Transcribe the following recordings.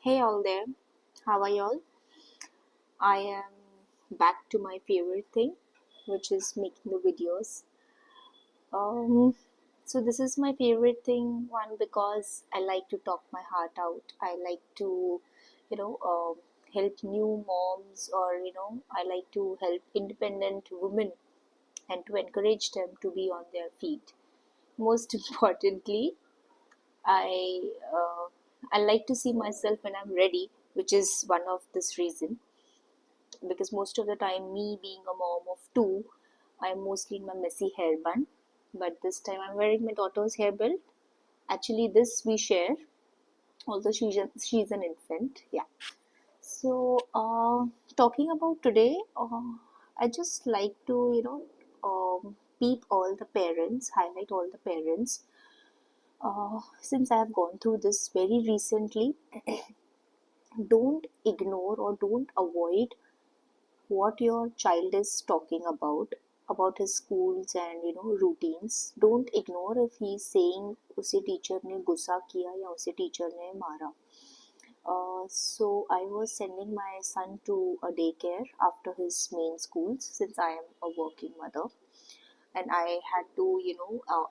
Hey all there, how are y'all? I am back to my favorite thing, which is making the videos. Um, so this is my favorite thing, one because I like to talk my heart out. I like to, you know, help new moms, or I like to help independent women and to encourage them to be on their feet. Most importantly, I uh, I like to see myself when I'm ready, which is one of this reason because most of the time, me being a mom of two, I'm mostly in my messy hair bun. But this time, I'm wearing my daughter's hair belt. Actually, this we share, although she's an infant. Yeah. So, talking about today, I just like to peep all the parents, highlight all the parents. Since I have gone through this very recently, don't ignore or don't avoid what your child is talking about his schools and routines. Don't ignore if he's saying उसे teacher ने गुस्सा किया या उसे teacher ने मारा. So I was sending my son to a daycare after his main schools since I am a working mother, and I had to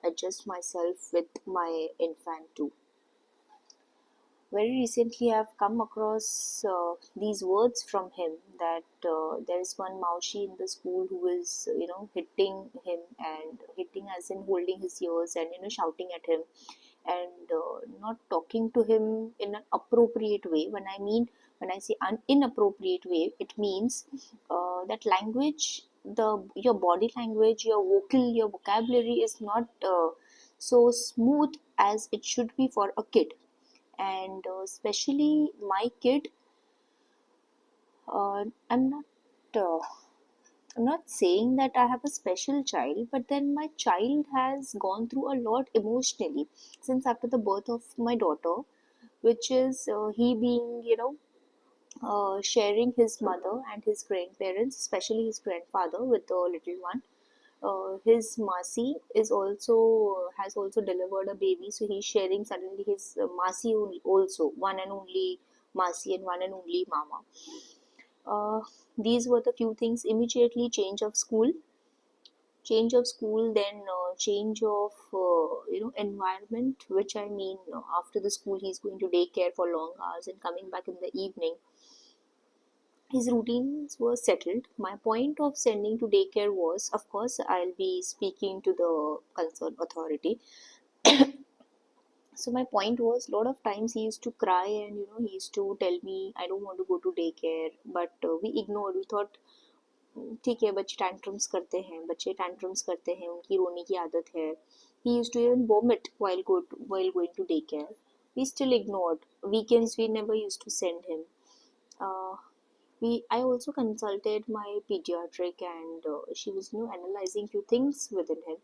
adjust myself with my infant too. Very recently, I've come across these words from him that there is one Maushi in the school who is, hitting him and hitting as in holding his ears and, shouting at him and not talking to him in an appropriate way. When I say inappropriate way, it means that language, your body language, your your vocabulary is not so smooth as it should be for a kid, and especially my kid. uh, i'm not uh, I'm not saying that I have a special child, but then my child has gone through a lot emotionally since after the birth of my daughter, which is he being sharing his mother and his grandparents, especially his grandfather, with the little one. His Masi is also has also delivered a baby, so he's sharing suddenly his Masi also, one and only Masi and one and only Mama. Uh, these were the few things. Immediately change of school, then change of environment, which I mean after the school he's going to daycare for long hours and coming back in the evening. His routines were settled. My point of sending to daycare was, of course, I'll be speaking to the concerned authority. So my point was, a lot of times he used to cry and he used to tell me, I don't want to go to daycare. But we ignored. We thought, ठीक है, बच्चे tantrums करते हैं, बच्चे tantrums करते हैं, उनकी रोने की आदत है. He used to even vomit while going to daycare. We still ignored. Weekends we never used to send him. Uh, I also consulted my pediatric, and she was analyzing few things within him.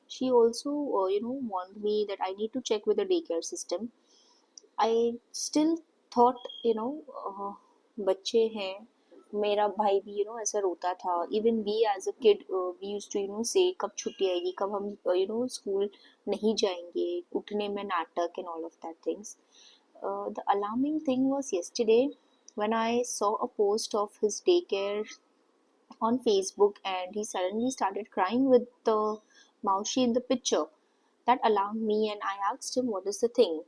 She also warned me that I need to check with the daycare system. I still thought बच्चे हैं. मेरा भाई भी ऐसा रोता था. Even we as a kid we use to say कब छुट्टी आएगी, कब हम स्कूल नहीं जाएंगे, उठने में नाटक and all of that things. The alarming thing was yesterday when I saw a post of his daycare on Facebook, and he suddenly started crying with the Maushi in the picture. That alarmed me, and I asked him, what is the thing?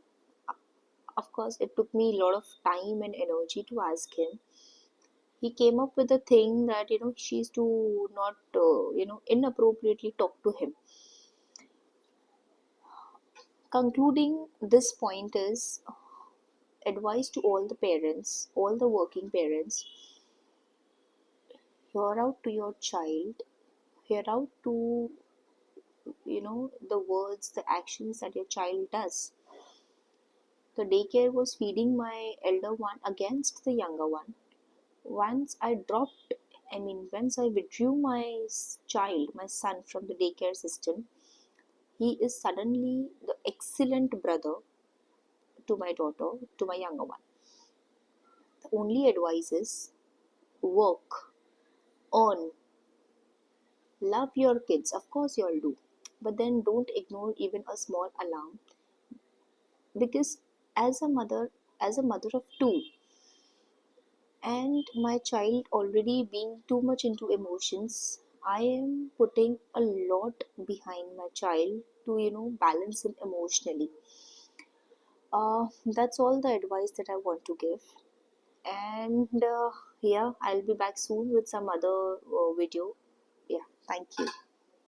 Of course, it took me a lot of time and energy to ask him. He came up with a thing that she used to not inappropriately talk to him. Concluding this point is advice to all the parents, all the working parents: hear out to your child, hear out to the words, the actions that your child does. The daycare was feeding my elder one against the younger one. Once I dropped, once I withdrew my child, my son, from the daycare system, he is suddenly the excellent brother to my daughter, to my younger one. The only advice is work, earn, love your kids. Of course, you all do. But then don't ignore even a small alarm, because as a mother, as a mother of two, and my child already being too much into emotions, I am putting a lot behind my child to, balance him emotionally. That's all the advice that I want to give. And yeah, I'll be back soon with some other video. Yeah, thank you.